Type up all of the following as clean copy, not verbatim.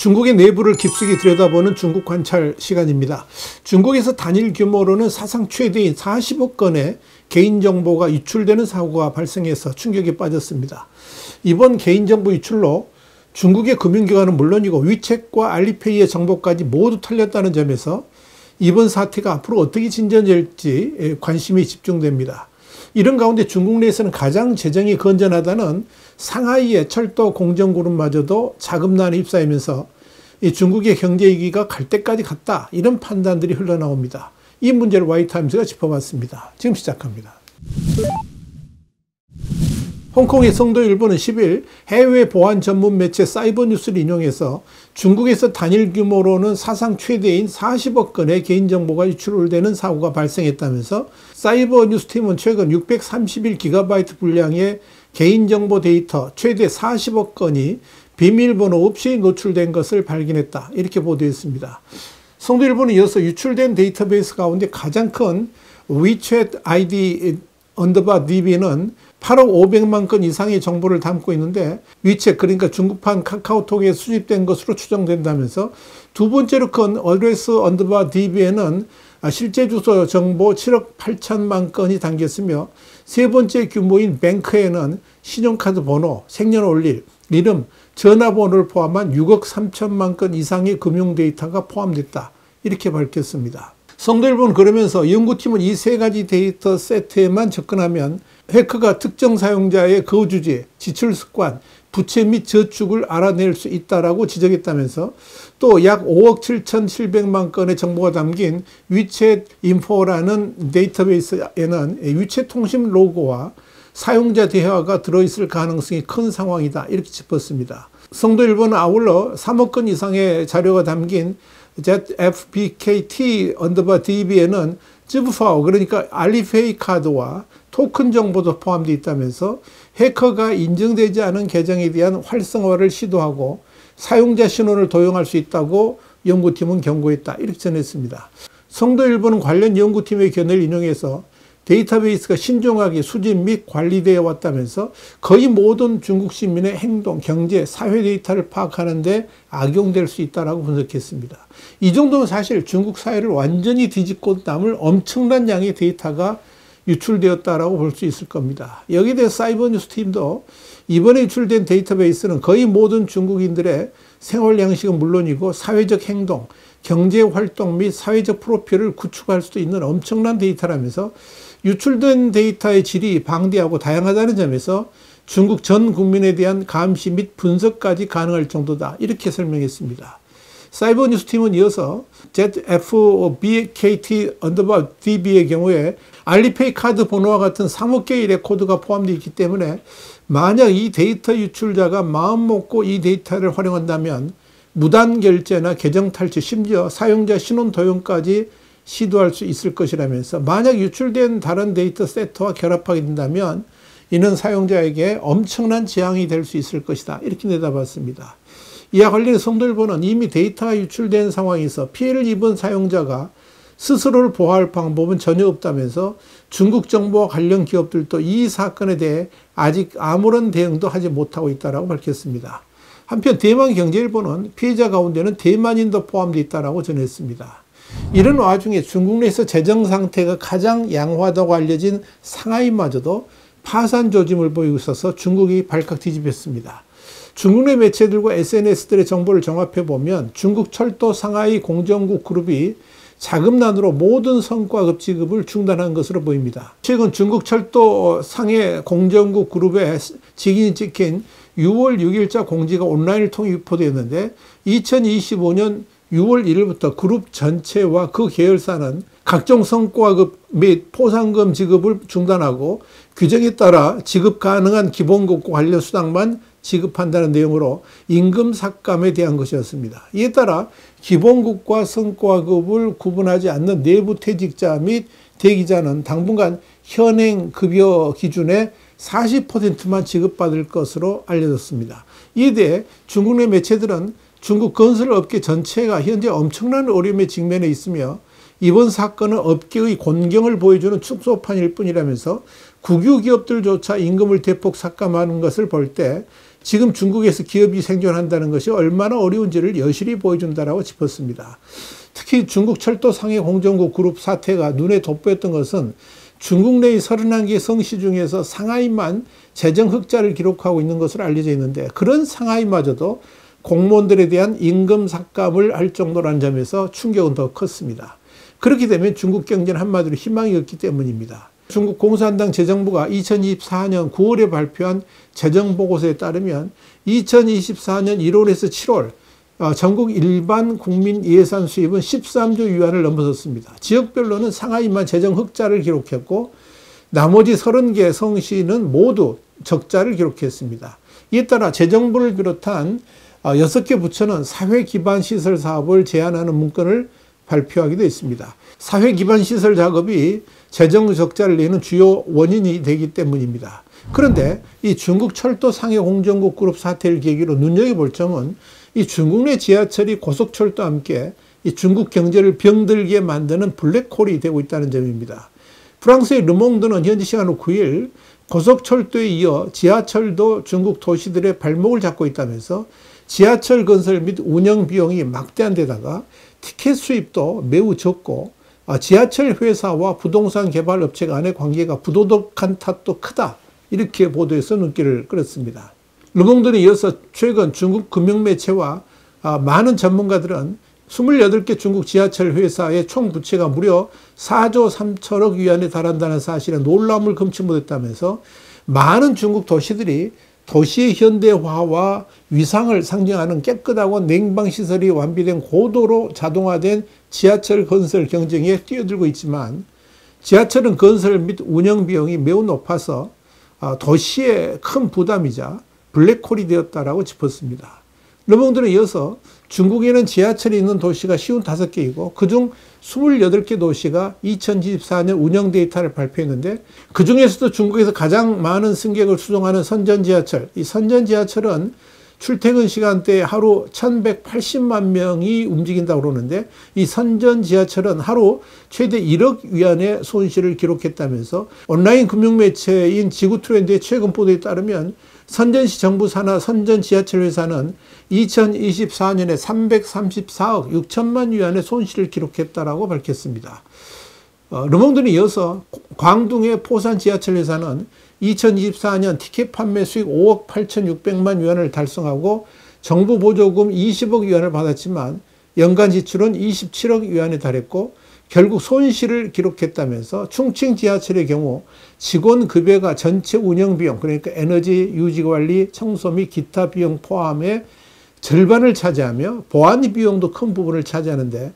중국의 내부를 깊숙이 들여다보는 중국 관찰 시간입니다. 중국에서 단일 규모로는 사상 최대인 40억 건의 개인정보가 유출되는 사고가 발생해서 충격에 빠졌습니다. 이번 개인정보 유출로 중국의 금융기관은 물론이고 위챗과 알리페이의 정보까지 모두 털렸다는 점에서 이번 사태가 앞으로 어떻게 진전될지 관심이 집중됩니다. 이런 가운데 중국 내에서는 가장 재정이 건전하다는 상하이의 철도 공정그룹마저도 자금난에 휩싸이면서 중국의 경제 위기가 갈 때까지 갔다, 이런 판단들이 흘러나옵니다. 이 문제를 와이타임스가 짚어봤습니다. 지금 시작합니다. 홍콩의 성도일보는 10일 해외 보안 전문 매체 사이버뉴스를 인용해서 중국에서 단일 규모로는 사상 최대인 40억 건의 개인정보가 유출되는 사고가 발생했다면서 사이버뉴스팀은 최근 631GB 분량의 개인정보 데이터 최대 40억 건이 비밀번호 없이 노출된 것을 발견했다, 이렇게 보도했습니다. 성도일보는 이어서 유출된 데이터베이스 가운데 가장 큰 위챗 ID DB는 8억 500만 건 이상의 정보를 담고 있는데 위챗, 그러니까 중국판 카카오톡에 수집된 것으로 추정된다면서 두 번째로 큰 어드레스 DB에는 실제 주소 정보 7억 8천만 건이 담겼으며 세 번째 규모인 뱅크에는 신용카드 번호, 생년월일, 이름, 전화번호를 포함한 6억 3천만 건 이상의 금융 데이터가 포함됐다, 이렇게 밝혔습니다. 성도일보는 그러면서 연구팀은 이 세 가지 데이터 세트에만 접근하면 해커가 특정 사용자의 거주지, 지출 습관, 부채 및 저축을 알아낼 수 있다라고 지적했다면서 또 약 5억 7,700만 건의 정보가 담긴 위챗 인포라는 데이터베이스에는 위챗 통신 로고와 사용자 대화가 들어있을 가능성이 큰 상황이다, 이렇게 짚었습니다. 성도일보는 아울러 3억 건 이상의 자료가 담긴 ZFBKT_DB에는 쯔부파오, 그러니까 알리페이 카드와 토큰 정보도 포함되어 있다면서 해커가 인증되지 않은 계정에 대한 활성화를 시도하고 사용자 신원을 도용할 수 있다고 연구팀은 경고했다, 이렇게 전했습니다. 성도일보는 관련 연구팀의 견해를 인용해서 데이터베이스가 신중하게 수집 및 관리되어 왔다면서 거의 모든 중국 시민의 행동, 경제, 사회 데이터를 파악하는 데 악용될 수 있다고 분석했습니다. 이 정도면 사실 중국 사회를 완전히 뒤집고 남을 엄청난 양의 데이터가 유출되었다고 볼 수 있을 겁니다. 여기에 대해 사이버뉴스 팀도 이번에 유출된 데이터베이스는 거의 모든 중국인들의 생활 양식은 물론이고 사회적 행동, 경제활동 및 사회적 프로필을 구축할 수도 있는 엄청난 데이터라면서 유출된 데이터의 질이 방대하고 다양하다는 점에서 중국 전 국민에 대한 감시 및 분석까지 가능할 정도다, 이렇게 설명했습니다. 사이버뉴스팀은 이어서 ZFBKT_DB의 경우에 알리페이 카드 번호와 같은 3억 개의 레코드가 포함되어 있기 때문에 만약 이 데이터 유출자가 마음먹고 이 데이터를 활용한다면 무단 결제나 계정 탈취, 심지어 사용자 신원 도용까지 시도할 수 있을 것이라면서 만약 유출된 다른 데이터 세트와 결합하게 된다면 이는 사용자에게 엄청난 재앙이 될 수 있을 것이다, 이렇게 내다봤습니다. 이와 관련해 성도일보는 이미 데이터가 유출된 상황에서 피해를 입은 사용자가 스스로를 보호할 방법은 전혀 없다면서 중국 정부와 관련 기업들도 이 사건에 대해 아직 아무런 대응도 하지 못하고 있다고 밝혔습니다. 한편 대만경제일보는 피해자 가운데는 대만인도 포함되어 있다고 전했습니다. 이런 와중에 중국 내에서 재정 상태가 가장 양호하다고 알려진 상하이마저도 파산 조짐을 보이고 있어서 중국이 발칵 뒤집혔습니다. 중국 내 매체들과 SNS들의 정보를 종합해보면 중국 철도 상하이 공정국 그룹이 자금난으로 모든 성과급 지급을 중단한 것으로 보입니다. 최근 중국 철도 상해 공정국 그룹의 직인이 찍힌 6월 6일자 공지가 온라인을 통해 유포되었는데 2025년 6월 1일부터 그룹 전체와 그 계열사는 각종 성과급 및 포상금 지급을 중단하고 규정에 따라 지급 가능한 기본급과 관련 수당만 지급한다는 내용으로 임금 삭감에 대한 것이었습니다. 이에 따라 기본급과 성과급을 구분하지 않는 내부 퇴직자 및 대기자는 당분간 현행 급여 기준의 40%만 지급받을 것으로 알려졌습니다. 이에 대해 중국 내 매체들은 중국 건설업계 전체가 현재 엄청난 어려움에 직면해 있으며 이번 사건은 업계의 곤경을 보여주는 축소판일 뿐이라면서 국유 기업들조차 임금을 대폭 삭감하는 것을 볼 때 지금 중국에서 기업이 생존한다는 것이 얼마나 어려운지를 여실히 보여준다라고 짚었습니다. 특히 중국 철도 상해 공정국 그룹 사태가 눈에 돋보였던 것은 중국 내의 31개 성시 중에서 상하이만 재정 흑자를 기록하고 있는 것으로 알려져 있는데, 그런 상하이마저도 공무원들에 대한 임금 삭감을 할 정도라는 점에서 충격은 더 컸습니다. 그렇게 되면 중국 경제는 한마디로 희망이 없기 때문입니다. 중국 공산당 재정부가 2024년 9월에 발표한 재정보고서에 따르면 2024년 1월에서 7월 전국 일반 국민 예산 수입은 13조 위안을 넘어섰습니다. 지역별로는 상하이만 재정 흑자를 기록했고 나머지 30개 성시는 모두 적자를 기록했습니다. 이에 따라 재정부를 비롯한 6개 부처는 사회기반시설 사업을 제한하는 문건을 발표하기도 했습니다. 사회기반시설 작업이 재정 적자를 내는 주요 원인이 되기 때문입니다. 그런데 이 중국 철도 상해 공정국 그룹 사태를 계기로 눈여겨볼 점은 이 중국 내 지하철이 고속철도와 함께 이 중국 경제를 병들게 만드는 블랙홀이 되고 있다는 점입니다. 프랑스의 르몽드는 현지 시간으로 9일 고속철도에 이어 지하철도 중국 도시들의 발목을 잡고 있다면서 지하철 건설 및 운영 비용이 막대한 데다가 티켓 수입도 매우 적고 지하철 회사와 부동산 개발 업체 간의 관계가 부도덕한 탓도 크다, 이렇게 보도에서 눈길을 끌었습니다. 르몽드는 이어서 최근 중국 금융매체와 많은 전문가들은 28개 중국 지하철 회사의 총 부채가 무려 4조 3천억 위안에 달한다는 사실에 놀라움을 금치 못했다면서 많은 중국 도시들이 도시의 현대화와 위상을 상징하는 깨끗하고 냉방시설이 완비된 고도로 자동화된 지하철 건설 경쟁에 뛰어들고 있지만 지하철은 건설 및 운영 비용이 매우 높아서 도시의 큰 부담이자 블랙홀이 되었다라고 짚었습니다. 르몽드는 이어서 중국에는 지하철이 있는 도시가 55개이고 그중 28개 도시가 2024년 운영 데이터를 발표했는데, 그 중에서도 중국에서 가장 많은 승객을 수송하는 선전지하철, 이 선전지하철은 출퇴근 시간대에 하루 1180만 명이 움직인다고 그러는데, 이 선전지하철은 하루 최대 1억 위안의 손실을 기록했다면서 온라인 금융매체인 지구트렌드의 최근 보도에 따르면 선전시 정부 산하 선전 지하철 회사는 2024년에 334억 6천만 위안의 손실을 기록했다라고 밝혔습니다. 르몽드는 이어서 광둥의 포산 지하철 회사는 2024년 티켓 판매 수익 5억 8,600만 위안을 달성하고 정부 보조금 20억 위안을 받았지만 연간 지출은 27억 위안에 달했고 결국 손실을 기록했다면서 충칭 지하철의 경우 직원 급여가 전체 운영 비용, 그러니까 에너지, 유지관리, 청소 및 기타 비용 포함해 절반을 차지하며 보안 비용도 큰 부분을 차지하는데,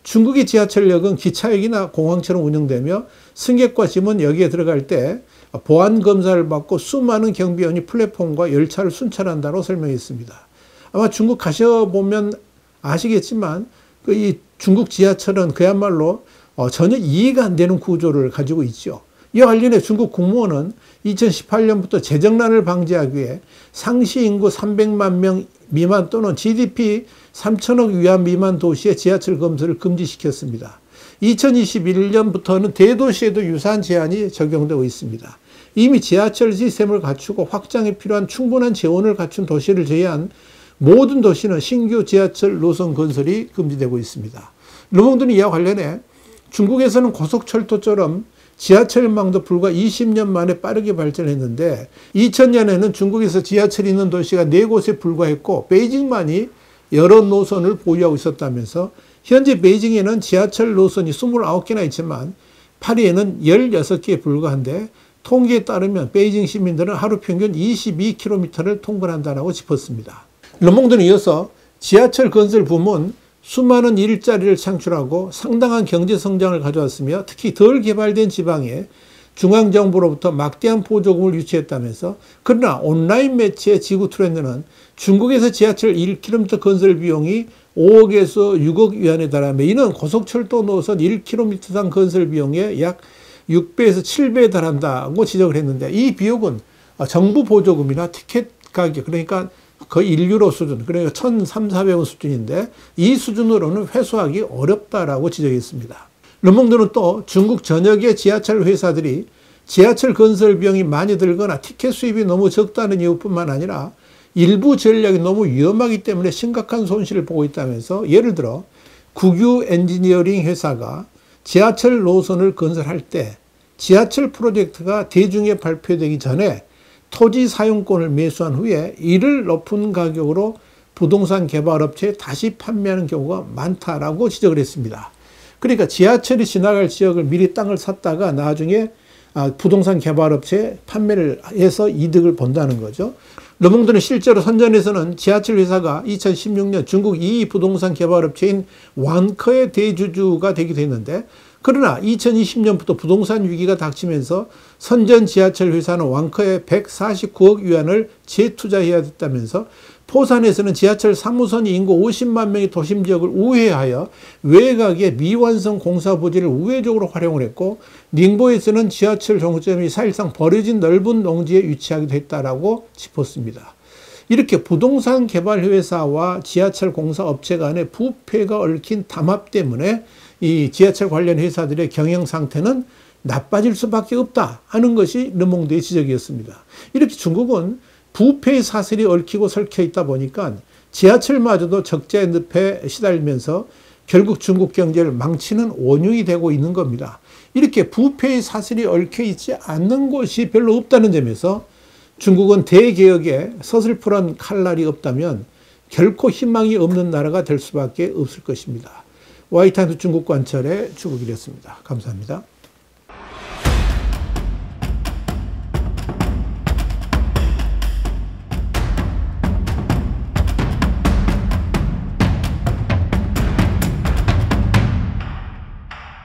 중국의 지하철역은 기차역이나 공항처럼 운영되며 승객과 짐은 여기에 들어갈 때 보안 검사를 받고 수많은 경비원이 플랫폼과 열차를 순찰한다고 설명했습니다. 아마 중국 가셔보면 아시겠지만 이 중국 지하철은 그야말로 전혀 이해가 안 되는 구조를 가지고 있죠. 이와 관련해 중국 국무원은 2018년부터 재정난을 방지하기 위해 상시 인구 300만 명 미만 또는 GDP 3천억 위안 미만 도시의 지하철 검사를 금지시켰습니다. 2021년부터는 대도시에도 유사한 제한이 적용되고 있습니다. 이미 지하철 시스템을 갖추고 확장에 필요한 충분한 재원을 갖춘 도시를 제외한 모든 도시는 신규 지하철 노선 건설이 금지되고 있습니다. 르몽드는 이와 관련해 중국에서는 고속철도처럼 지하철망도 불과 20년 만에 빠르게 발전했는데 2000년에는 중국에서 지하철이 있는 도시가 4곳에 불과했고 베이징만이 여러 노선을 보유하고 있었다면서 현재 베이징에는 지하철 노선이 29개나 있지만 파리에는 16개에 불과한데 통계에 따르면 베이징 시민들은 하루 평균 22km를 통근한다고 짚었습니다. 르몽드는 이어서 지하철 건설 붐은 수많은 일자리를 창출하고 상당한 경제 성장을 가져왔으며 특히 덜 개발된 지방에 중앙정부로부터 막대한 보조금을 유치했다면서, 그러나 온라인 매체 지구트렌드는 중국에서 지하철 1km 건설 비용이 5억에서 6억 위안에 달하며 이는 고속철도 노선 1km당 건설 비용의 약 6배에서 7배에 달한다고 지적을 했는데, 이 비용은 정부 보조금이나 티켓 가격, 그러니까 거의 1유로 수준, 그러니까 1,300~1,400원 수준인데 이 수준으로는 회수하기 어렵다라고 지적했습니다. 르몽드는 또 중국 전역의 지하철 회사들이 지하철 건설 비용이 많이 들거나 티켓 수입이 너무 적다는 이유뿐만 아니라 일부 전략이 너무 위험하기 때문에 심각한 손실을 보고 있다면서, 예를 들어 국유 엔지니어링 회사가 지하철 노선을 건설할 때 지하철 프로젝트가 대중에 발표되기 전에 토지 사용권을 매수한 후에 이를 높은 가격으로 부동산 개발업체에 다시 판매하는 경우가 많다라고 지적을 했습니다. 그러니까 지하철이 지나갈 지역을 미리 땅을 샀다가 나중에 부동산 개발업체에 판매를 해서 이득을 본다는 거죠. 르몽드는 실제로 선전에서는 지하철 회사가 2016년 중국 2위 부동산 개발업체인 완커의 대주주가 되기도 했는데, 그러나 2020년부터 부동산 위기가 닥치면서 선전 지하철 회사는 완커에 149억 위안을 재투자해야 됐다면서, 포산에서는 지하철 3호선이 인구 50만 명의 도심 지역을 우회하여 외곽의 미완성 공사 부지를 우회적으로 활용을 했고, 닝보에서는 지하철 종점이 사실상 버려진 넓은 농지에 위치하기도 했다라고 짚었습니다. 이렇게 부동산 개발 회사와 지하철 공사 업체 간의 부패가 얽힌 담합 때문에 이 지하철 관련 회사들의 경영 상태는 나빠질 수밖에 없다 하는 것이 르몽드의 지적이었습니다. 이렇게 중국은 부패의 사슬이 얽히고 설켜 있다 보니까 지하철마저도 적자의 늪에 시달리면서 결국 중국 경제를 망치는 원흉이 되고 있는 겁니다. 이렇게 부패의 사슬이 얽혀 있지 않는 곳이 별로 없다는 점에서 중국은 대개혁에 서슬프런 칼날이 없다면 결코 희망이 없는 나라가 될 수밖에 없을 것입니다. 와이타임스 중국 관철의 주국이었습니다. 감사합니다.